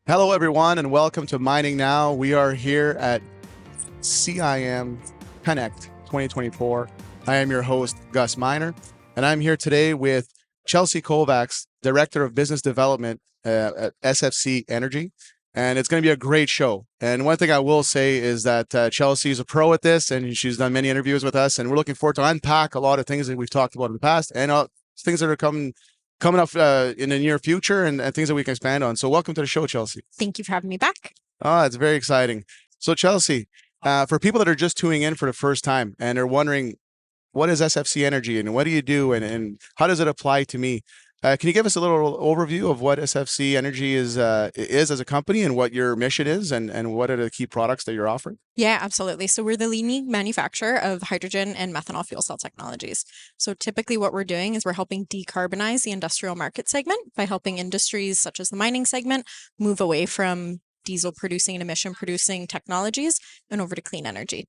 Hello, everyone, and welcome to Mining Now. We are here at CIM Connect 2024. I am your host, Gus Miner, and I'm here today with Chelsea Kovac, Director of Business Development at SFC Energy. And it's going to be a great show. And one thing I will say is that Chelsea is a pro at this, and she's done many interviews with us, and we're looking forward to unpack a lot of things that we've talked about in the past and things that are coming up in the near future and things that we can expand on. So welcome to the show, Chelsea. Thank you for having me back. It's very exciting. So Chelsea, for people that are just tuning in for the first time and are wondering, what is SFC Energy and what do you do and how does it apply to me? Can you give us a little overview of what SFC Energy is as a company and what your mission is and what are the key products that you're offering? Yeah, absolutely. So we're the leading manufacturer of hydrogen and methanol fuel cell technologies. So typically what we're doing is we're helping decarbonize the industrial market segment by helping industries such as the mining segment move away from diesel producing and emission producing technologies and over to clean energy.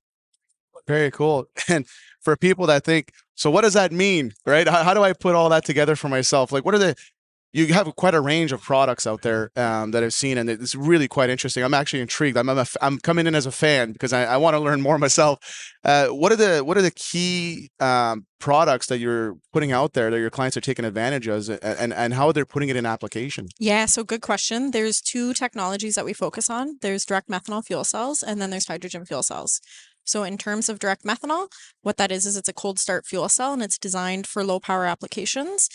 Very cool. And for people that think, so what does that mean, right? How do I put all that together for myself? Like, you have quite a range of products out there that I've seen, and it's really quite interesting. I'm actually intrigued. I'm coming in as a fan because I want to learn more myself. What are the key products that you're putting out there that your clients are taking advantage of, and how they're putting it in application? Yeah, so good question. There's two technologies that we focus on. There's direct methanol fuel cells, and then there's hydrogen fuel cells. So in terms of direct methanol, what that is it's a cold start fuel cell, and it's designed for low power applications.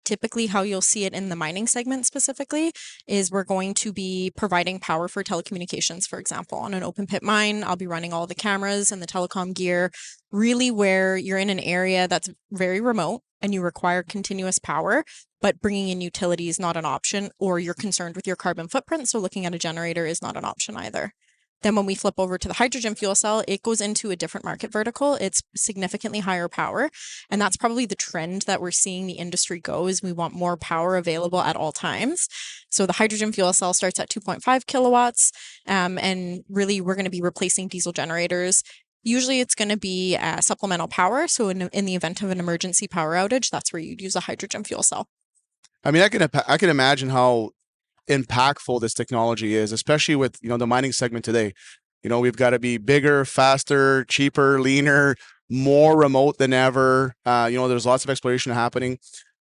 Typically, how you'll see it in the mining segment specifically is we're going to be providing power for telecommunications, for example. On an open pit mine, I'll be running all the cameras and the telecom gear, really where you're in an area that's very remote and you require continuous power, but bringing in utility is not an option, or you're concerned with your carbon footprint, so looking at a generator is not an option either. Then when we flip over to the hydrogen fuel cell, it goes into a different market vertical. It's significantly higher power. And that's probably the trend that we're seeing the industry go, is we want more power available at all times. So the hydrogen fuel cell starts at 2.5 kilowatts. And really, we're going to be replacing diesel generators. Usually it's going to be supplemental power. So in the event of an emergency power outage, that's where you'd use a hydrogen fuel cell. I mean, I can imagine how impactful this technology is, especially with the mining segment today. We've got to be bigger, faster, cheaper, leaner, more remote than ever. There's lots of exploration happening.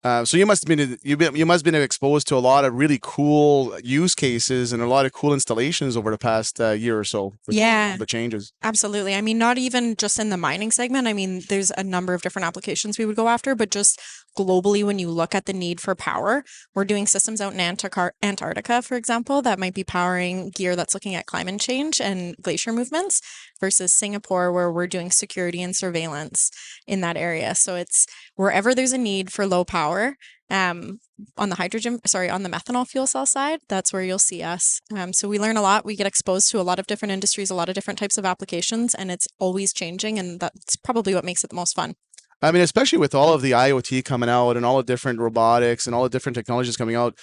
So you must have been exposed to a lot of really cool use cases and a lot of cool installations over the past year or so. Yeah, the changes. Absolutely. I mean, not even just in the mining segment. I mean, there's a number of different applications we would go after, but just globally, when you look at the need for power, we're doing systems out in Antarctica, for example, that might be powering gear that's looking at climate change and glacier movements, versus Singapore, where we're doing security and surveillance in that area. So it's wherever there's a need for low power. On the methanol fuel cell side, that's where you'll see us. So we learn a lot. We get exposed to a lot of different industries, a lot of different types of applications, and it's always changing. And that's probably what makes it the most fun. I mean, especially with all of the IoT coming out and all the different robotics and all the different technologies coming out,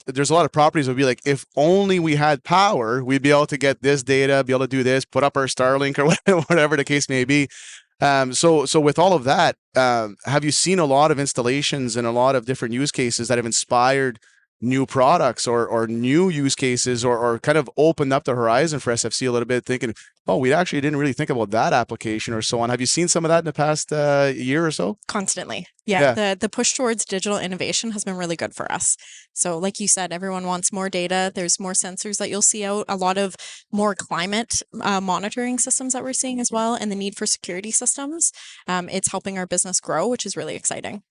there's a lot of properties would be like, if only we had power, we'd be able to get this data, be able to do this, put up our Starlink or whatever the case may be. So with all of that, have you seen a lot of installations and a lot of different use cases that have inspired new products or new use cases or kind of opened up the horizon for SFC a little bit, thinking, oh, we actually didn't really think about that application or so on? Have you seen some of that in the past year or so? Constantly. Yeah. The push towards digital innovation has been really good for us. So like you said, everyone wants more data. There's more sensors that you'll see out, a lot of more climate monitoring systems that we're seeing as well, and the need for security systems. It's helping our business grow, which is really exciting.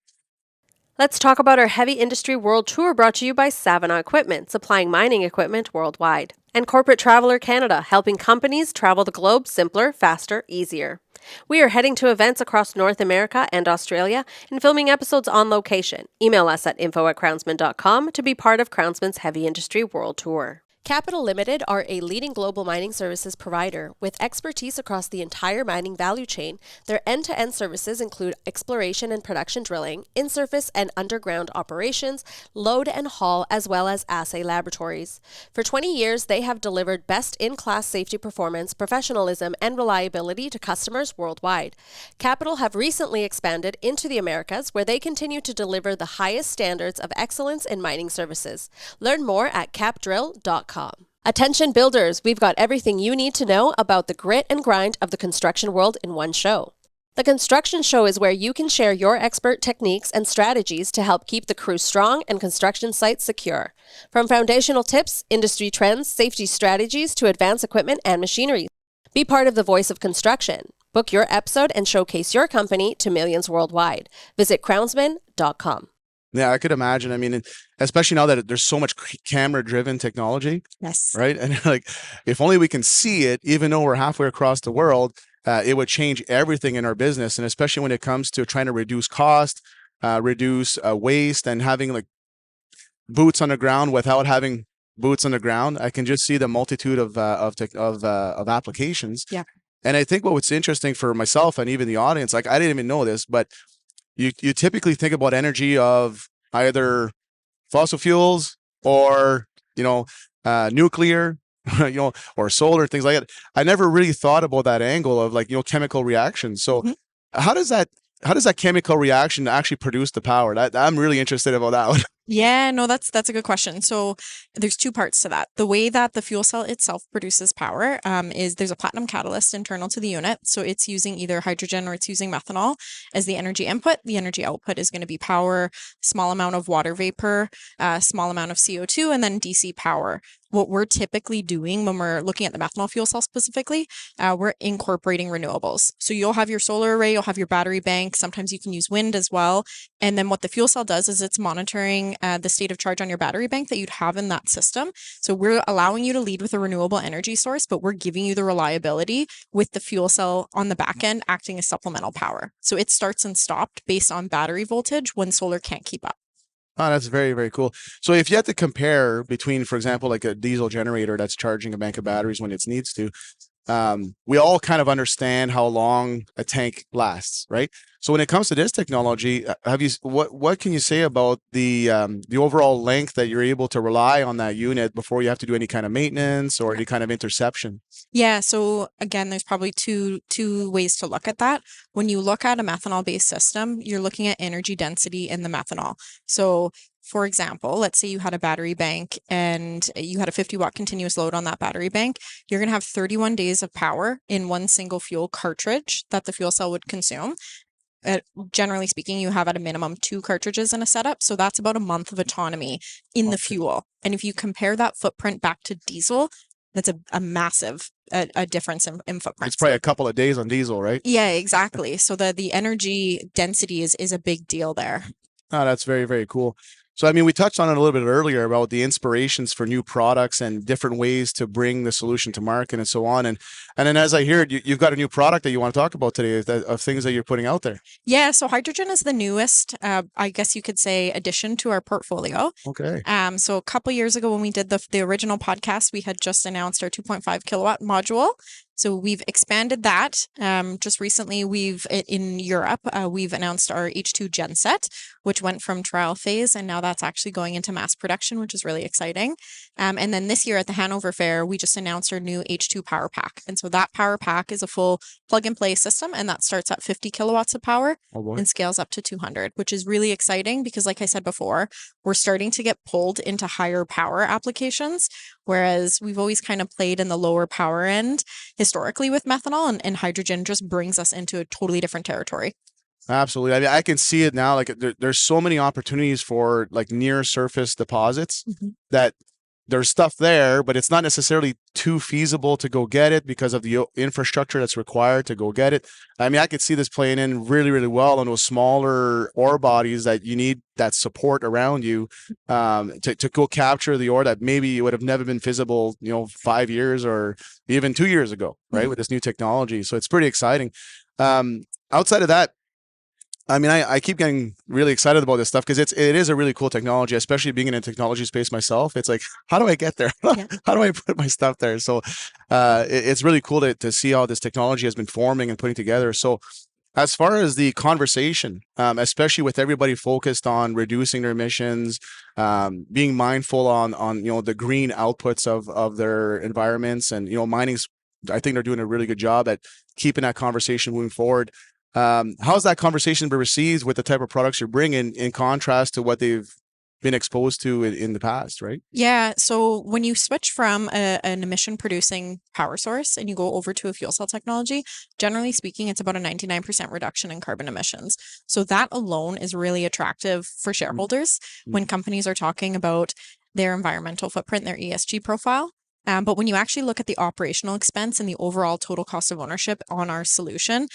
Let's talk about our Heavy Industry World Tour, brought to you by Savannah Equipment, supplying mining equipment worldwide. And Corporate Traveler Canada, helping companies travel the globe simpler, faster, easier. We are heading to events across North America and Australia and filming episodes on location. Email us at info@crownsman.com to be part of Crownsman's Heavy Industry World Tour. Capital Limited are a leading global mining services provider with expertise across the entire mining value chain. Their end-to-end services include exploration and production drilling, in-surface and underground operations, load and haul, as well as assay laboratories. For 20 years, they have delivered best-in-class safety performance, professionalism, and reliability to customers worldwide. Capital have recently expanded into the Americas, where they continue to deliver the highest standards of excellence in mining services. Learn more at capdrill.com. Attention builders, we've got everything you need to know about the grit and grind of the construction world in one show. The Construction Show is where you can share your expert techniques and strategies to help keep the crew strong and construction sites secure. From foundational tips, industry trends, safety strategies to advanced equipment and machinery. Be part of the voice of construction. Book your episode and showcase your company to millions worldwide. Visit crownsman.com. Yeah, I could imagine. I mean, especially now that there's so much camera-driven technology, Yes. right? And like, if only we can see it, even though we're halfway across the world, it would change everything in our business. And especially when it comes to trying to reduce cost, reduce waste, and having like boots on the ground without having boots on the ground. I can just see the multitude of applications. Yeah. And I think what's interesting for myself and even the audience, like I didn't even know this, but you typically think about energy of either fossil fuels or, nuclear, or solar, things like that. I never really thought about that angle of like, chemical reactions. So how does that chemical reaction actually produce the power? I'm really interested about that one. Yeah, no, that's a good question. So there's two parts to that. The way that the fuel cell itself produces power is there's a platinum catalyst internal to the unit. So it's using either hydrogen or it's using methanol as the energy input. The energy output is going to be power, small amount of water vapor, small amount of CO2, and then DC power. What we're typically doing when we're looking at the methanol fuel cell specifically, we're incorporating renewables. So you'll have your solar array, you'll have your battery bank. Sometimes you can use wind as well. And then what the fuel cell does is it's monitoring the state of charge on your battery bank that you'd have in that system. So we're allowing you to lead with a renewable energy source, but we're giving you the reliability with the fuel cell on the back end acting as supplemental power. So it starts and stopped based on battery voltage when solar can't keep up. Oh, that's very, very cool. So if you had to compare between, for example, like a diesel generator that's charging a bank of batteries when it needs to, we all kind of understand how long a tank lasts, right? So when it comes to this technology, what can you say about the overall length that you're able to rely on that unit before you have to do any kind of maintenance or any kind of interception? Yeah, so again, there's probably two ways to look at that. When you look at a methanol-based system, you're looking at energy density in the methanol. So for example, let's say you had a battery bank and you had a 50-watt continuous load on that battery bank. You're going to have 31 days of power in one single fuel cartridge that the fuel cell would consume. Generally speaking, you have at a minimum 2 cartridges in a setup. So that's about a month of autonomy in the fuel. And if you compare that footprint back to diesel, that's a massive a difference in footprint. It's probably a couple of days on diesel, right? Yeah, exactly. So the energy density is a big deal there. Oh, that's very, very cool. So, I mean, we touched on it a little bit earlier about the inspirations for new products and different ways to bring the solution to market and so on. And then as I heard, you've got a new product that you want to talk about today of things that you're putting out there. Yeah, so hydrogen is the newest, I guess you could say, addition to our portfolio. Okay. So a couple years ago when we did the original podcast, we had just announced our 2.5 kilowatt module. So we've expanded that. Just recently, in Europe, we've announced our H2 genset, which went from trial phase, and now that's actually going into mass production, which is really exciting. And then this year at the Hanover Fair, we just announced our new H2 power pack. And so that power pack is a full plug and play system, and that starts at 50 kilowatts of power and scales up to 200, which is really exciting because, like I said before, we're starting to get pulled into higher power applications, whereas we've always kind of played in the lower power end historically with methanol, and hydrogen just brings us into a totally different territory. Absolutely. I mean, I can see it now. Like there's so many opportunities for like near surface deposits that there's stuff there, but it's not necessarily too feasible to go get it because of the infrastructure that's required to go get it. I mean, I could see this playing in really, really well on those smaller ore bodies that you need that support around you to go capture the ore that maybe would have never been feasible, 5 years or even 2 years ago, right? With this new technology. So it's pretty exciting. Outside of that, I mean, I keep getting really excited about this stuff because it is a really cool technology, especially being in a technology space myself. It's like, how do I get there? Yeah. How do I put my stuff there? So it's really cool to see how this technology has been forming and putting together. So as far as the conversation, especially with everybody focused on reducing their emissions, being mindful on the green outputs of their environments, and mining's, I think they're doing a really good job at keeping that conversation moving forward. How's that conversation been received with the type of products you're bringing in contrast to what they've been exposed to in the past, right? Yeah. So when you switch from an emission producing power source and you go over to a fuel cell technology, generally speaking, it's about a 99% reduction in carbon emissions. So that alone is really attractive for shareholders when companies are talking about their environmental footprint, their ESG profile. But when you actually look at the operational expense and the overall total cost of ownership on our solution,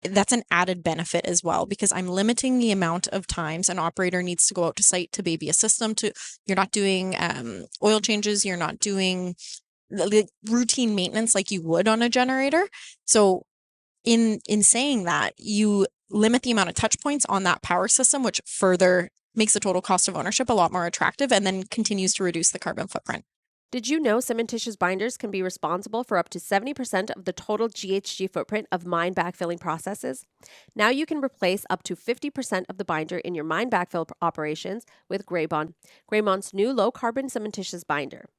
that's an added benefit as well, because I'm limiting the amount of times an operator needs to go out to site to baby a system. You're not doing oil changes, you're not doing the routine maintenance like you would on a generator. So in saying that, you limit the amount of touch points on that power system, which further makes the total cost of ownership a lot more attractive and then continues to reduce the carbon footprint. Did you know cementitious binders can be responsible for up to 70% of the total GHG footprint of mine backfilling processes? Now you can replace up to 50% of the binder in your mine backfill operations with Graybond, Graymond's new low-carbon cementitious binder.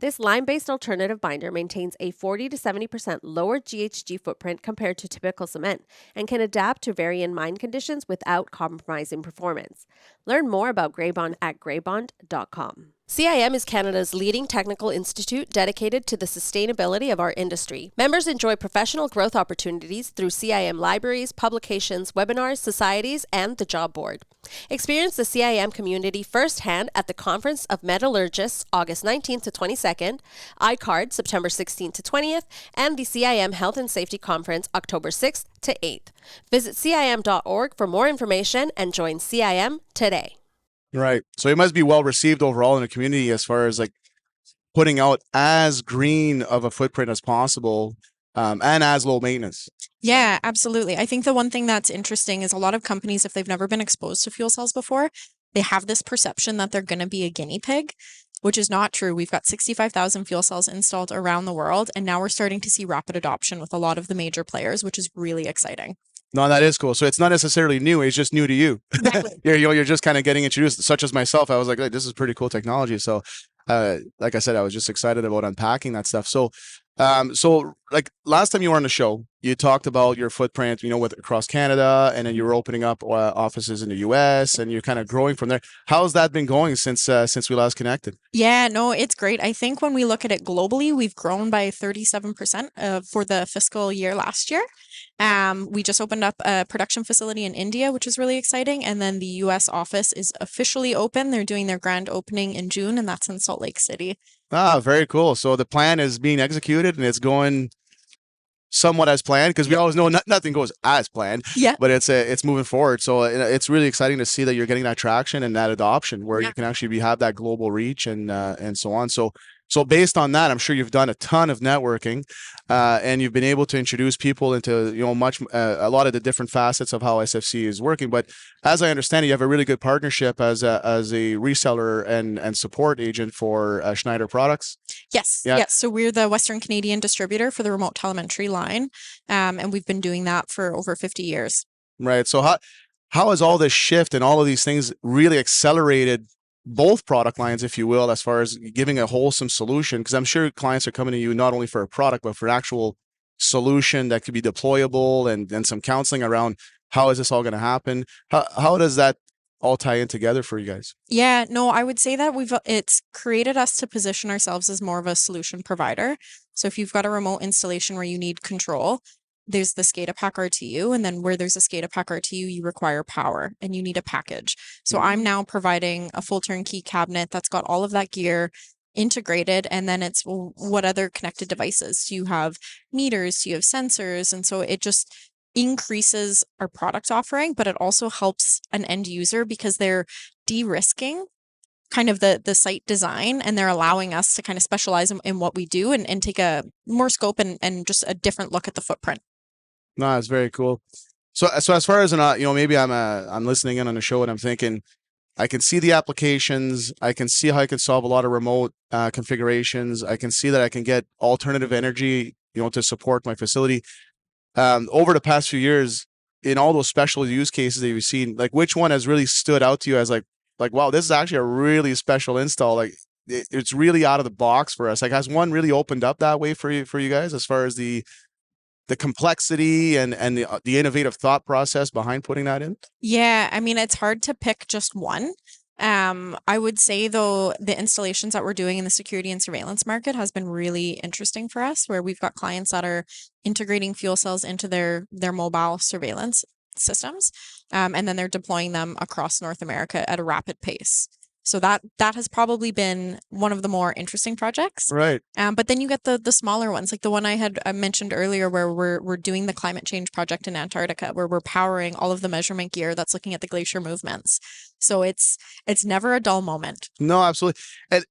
This lime-based alternative binder maintains a 40 to 70% lower GHG footprint compared to typical cement and can adapt to varying mine conditions without compromising performance. Learn more about Graybond at graybond.com. CIM is Canada's leading technical institute dedicated to the sustainability of our industry. Members enjoy professional growth opportunities through CIM libraries, publications, webinars, societies, and the job board. Experience the CIM community firsthand at the Conference of Metallurgists August 19th to 22nd, iCard September 16th to 20th, and the CIM Health and Safety Conference October 6th to 8th. Visit CIM.org for more information and join CIM today. Right. So it must be well received overall in the community as far as like putting out as green of a footprint as possible, and as low maintenance. Yeah, absolutely. I think the one thing that's interesting is a lot of companies, if they've never been exposed to fuel cells before, they have this perception that they're going to be a guinea pig, which is not true. We've got 65,000 fuel cells installed around the world, and now we're starting to see rapid adoption with a lot of the major players, which is really exciting. No, that is cool. So it's not necessarily new; it's just new to you. Exactly. You're just kind of getting introduced. Such as myself, I was like, hey, this is pretty cool technology. So, like I said, I was just excited about unpacking that stuff. So, like last time you were on the show, you talked about your footprint, with across Canada, and then you were opening up offices in the US, and you're kind of growing from there. How's that been going since we last connected? Yeah, no, it's great. I think when we look at it globally, we've grown by 37% for the fiscal year last year. We just opened up a production facility in India, which is really exciting. And then the US office is officially open. They're doing their grand opening in June, and that's in Salt Lake City. Ah, very cool. So the plan is being executed, and it's going somewhat as planned, because we always know nothing goes as planned. Yeah. But it's moving forward. So it's really exciting to see that you're getting that traction and that adoption where you can actually have that global reach and so on. So based on that, I'm sure you've done a ton of networking, and you've been able to introduce people into a lot of the different facets of how SFC is working. But as I understand it, you have a really good partnership as a reseller and support agent for Schneider products. Yes. Yeah. Yes. So we're the Western Canadian distributor for the remote telemetry line, and we've been doing that for over 50 years. Right. So how has all this shift and all of these things really accelerated both product lines, if you will, as far as giving a wholesome solution? Because I'm sure clients are coming to you not only for a product, but for an actual solution that could be deployable, and some counseling around how is this all going to happen? How does that all tie in together for you guys? Yeah, no, I would say that it's created us to position ourselves as more of a solution provider. So if you've got a remote installation where you need control, there's the SCADA Pack RTU, and then where there's a SCADA Pack RTU, you require power and you need a package. So I'm now providing a full turnkey cabinet that's got all of that gear integrated, and then it's what other connected devices? Do you have meters? Do you have sensors? And so it just increases our product offering, but it also helps an end user because they're de-risking kind of the site design, and they're allowing us to kind of specialize in what we do and take a more scope and just a different look at the footprint. No, it's very cool. So as far as maybe I'm listening in on a show and I'm thinking I can see the applications. I can see how I can solve a lot of remote configurations. I can see that I can get alternative energy, to support my facility. Over the past few years, in all those special use cases that you've seen, like which one has really stood out to you as like wow, this is actually a really special install. Like it's really out of the box for us. Like has one really opened up that way for you guys as far as the complexity and the innovative thought process behind putting that in? Yeah, I mean, it's hard to pick just one. I would say though, the installations that we're doing in the security and surveillance market has been really interesting for us, where we've got clients that are integrating fuel cells into their mobile surveillance systems, and then they're deploying them across North America at a rapid pace. So that has probably been one of the more interesting projects. Right. But then you get the smaller ones, like the one I had mentioned earlier, where we're doing the climate change project in Antarctica, where we're powering all of the measurement gear that's looking at the glacier movements. So it's never a dull moment. No, absolutely. And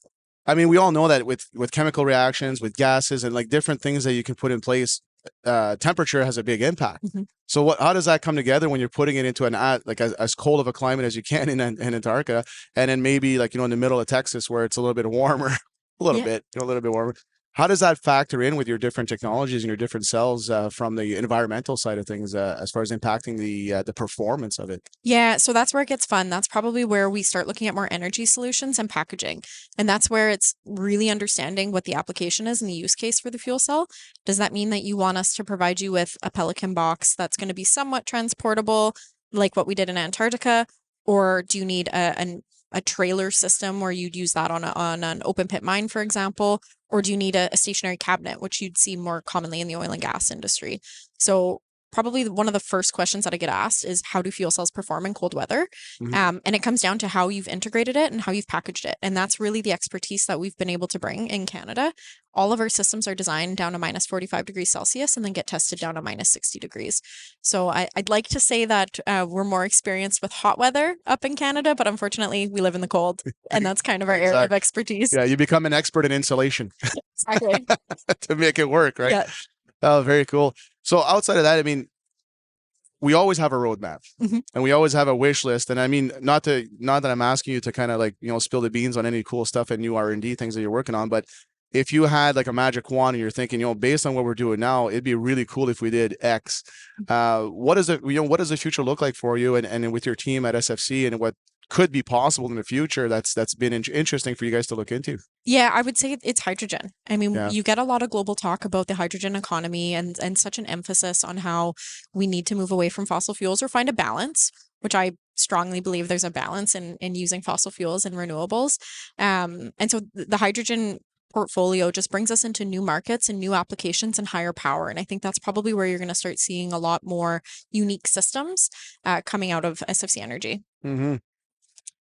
I mean, we all know that with chemical reactions, with gases, and like different things that you can put in place, temperature has a big impact. Mhm. So how does that come together when you're putting it into like as cold of a climate as you can in Antarctica, and then maybe like in the middle of Texas where it's a little bit warmer, a little Yeah. bit, a little bit warmer. How does that factor in with your different technologies and your different cells from the environmental side of things as far as impacting the performance of it? Yeah, so that's where it gets fun. That's probably where we start looking at more energy solutions and packaging. And that's where it's really understanding what the application is and the use case for the fuel cell. Does that mean that you want us to provide you with a Pelican box that's going to be somewhat transportable, like what we did in Antarctica? Or do you need a trailer system where you'd use that on an open pit mine, for example? Or do you need a stationary cabinet, which you'd see more commonly in the oil and gas industry? So probably one of the first questions that I get asked is how do fuel cells perform in cold weather? Mhm. And it comes down to how you've integrated it and how you've packaged it. And that's really the expertise that we've been able to bring in Canada. All of our systems are designed down to minus 45 degrees Celsius and then get tested down to minus 60 degrees. So I'd like to say that we're more experienced with hot weather up in Canada, but unfortunately we live in the cold and that's kind of our area of Exactly. expertise. Yeah, you become an expert in insulation Exactly. to make it work, right? Yeah. Oh, very cool. So outside of that, I mean, we always have a roadmap Mhm. and we always have a wish list. And I mean, not that I'm asking you to kind of like, spill the beans on any cool stuff and new R&D things that you're working on, but if you had like a magic wand and you're thinking, based on what we're doing now, it'd be really cool if we did X. What is it, what does the future look like for you and with your team at SFC and what could be possible in the future that's been interesting for you guys to look into? Yeah, I would say it's hydrogen. I mean, Yeah. you get a lot of global talk about the hydrogen economy and such an emphasis on how we need to move away from fossil fuels or find a balance, which I strongly believe there's a balance in using fossil fuels and renewables. And so the hydrogen portfolio just brings us into new markets and new applications and higher power. And I think that's probably where you're going to start seeing a lot more unique systems coming out of SFC Energy. Mm-hmm.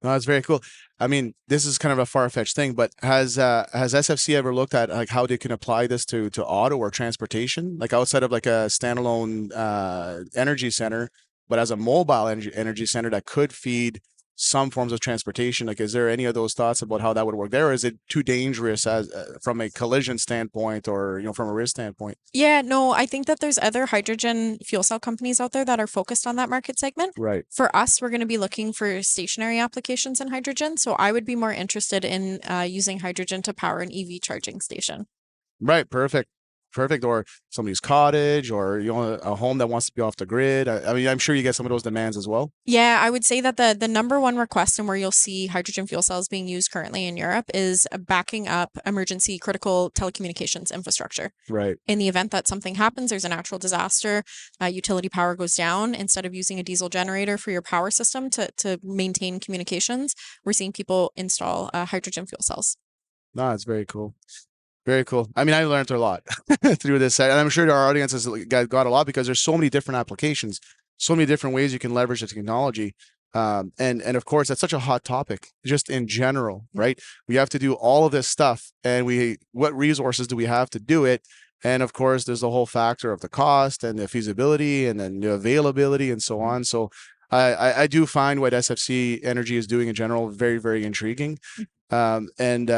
No, that's very cool. I mean, this is kind of a far-fetched thing, but has SFC ever looked at like how they can apply this to auto or transportation, like outside of like a standalone energy center, but as a mobile energy center that could feed some forms of transportation? Like, is there any of those thoughts about how that would work there, or is it too dangerous as from a collision standpoint or from a risk standpoint? Yeah, no, I think that there's other hydrogen fuel cell companies out there that are focused on that market segment. Right. For us, we're going to be looking for stationary applications in hydrogen. So I would be more interested in using hydrogen to power an EV charging station. Right. Perfect. Perfect. Or somebody's cottage or a home that wants to be off the grid. I mean, I'm sure you get some of those demands as well. Yeah, I would say that the number one request and where you'll see hydrogen fuel cells being used currently in Europe is backing up emergency critical telecommunications infrastructure. Right. In the event that something happens, there's a natural disaster, utility power goes down, instead of using a diesel generator for your power system to maintain communications, we're seeing people install hydrogen fuel cells. No, it's very cool. Very cool. I mean, I learned a lot through this, and I'm sure our audience has got a lot because there's so many different applications, so many different ways you can leverage the technology. And of course, that's such a hot topic, just in general, right? We have to do all of this stuff, and what resources do we have to do it? And of course, there's the whole factor of the cost and the feasibility, and then the availability, and so on. So I do find what SFC Energy is doing in general very, very intriguing. And and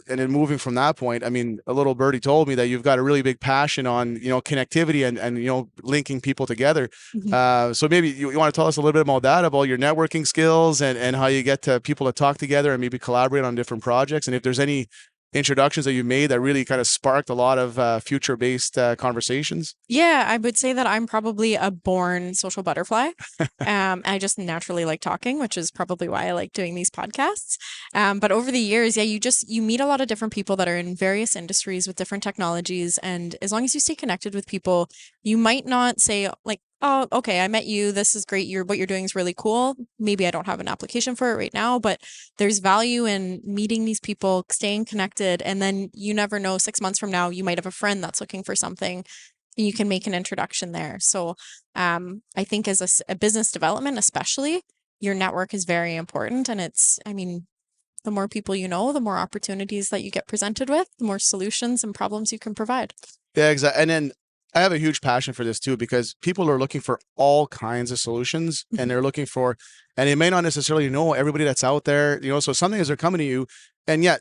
then moving from that point, I mean, a little birdie told me that you've got a really big passion on connectivity and linking people together. So maybe you want to tell us a little bit about that, about your networking skills and how you get to people to talk together and maybe collaborate on different projects, and if there's any introductions that you made that really kind of sparked a lot of future-based conversations. Yeah, I would say that I'm probably a born social butterfly. I just naturally like talking, which is probably why I like doing these podcasts. But over the years, yeah, you meet a lot of different people that are in various industries with different technologies. And as long as you stay connected with people, you might not say like, oh, okay, I met you. This is great. What you're doing is really cool. Maybe I don't have an application for it right now, but there's value in meeting these people, staying connected. And then you never know, 6 months from now, you might have a friend that's looking for something. And you can make an introduction there. So I think as a business development, especially, your network is very important. And the more people you know, the more opportunities that you get presented with, the more solutions and problems you can provide. Yeah, exactly. And then I have a huge passion for this too, because people are looking for all kinds of solutions and they're looking for, and they may not necessarily know everybody that's out there, so some things are coming to you, and yet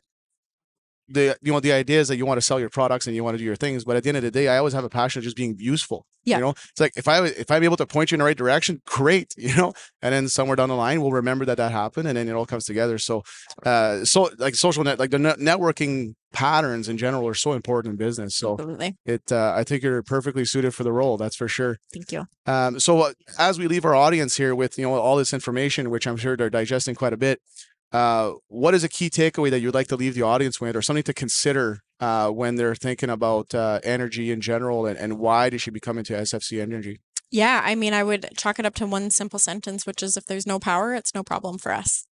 the idea is that you want to sell your products and you want to do your things, but at the end of the day, I always have a passion of just being useful. Yeah. It's like if I'm able to point you in the right direction, great, and then somewhere down the line we'll remember that happened, and then it all comes together. So like social like the networking patterns in general are so important in business. So Absolutely. I think you're perfectly suited for the role, that's for sure. Thank you. So as we leave our audience here with all this information, which I'm sure they're digesting quite a bit, what is a key takeaway that you'd like to leave the audience with, or something to consider when they're thinking about energy in general, and why they should be coming to SFC Energy? Yeah, I would chalk it up to one simple sentence, which is if there's no power, it's no problem for us.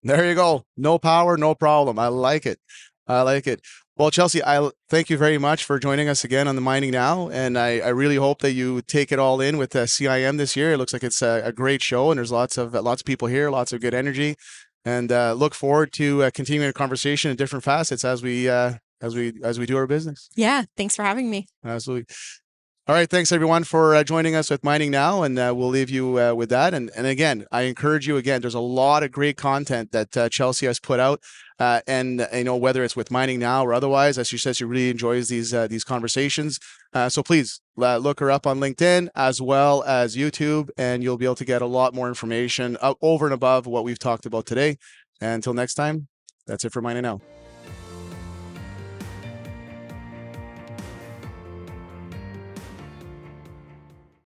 There you go. No power, no problem. I like it. I like it. Well, Chelsea, I thank you very much for joining us again on the Mining Now, and I really hope that you take it all in with CIM this year. It looks like it's a great show, and there's lots of people here, lots of good energy. And look forward to continuing a conversation in different facets as we do our business. Yeah, thanks for having me. Absolutely. All right, thanks everyone for joining us with Mining Now, and we'll leave you with that. And again, I encourage you again. There's a lot of great content that Chelsea has put out, and whether it's with Mining Now or otherwise, as she says, she really enjoys these conversations. So please look her up on LinkedIn as well as YouTube, and you'll be able to get a lot more information over and above what we've talked about today. And until next time, that's it for Mining Now.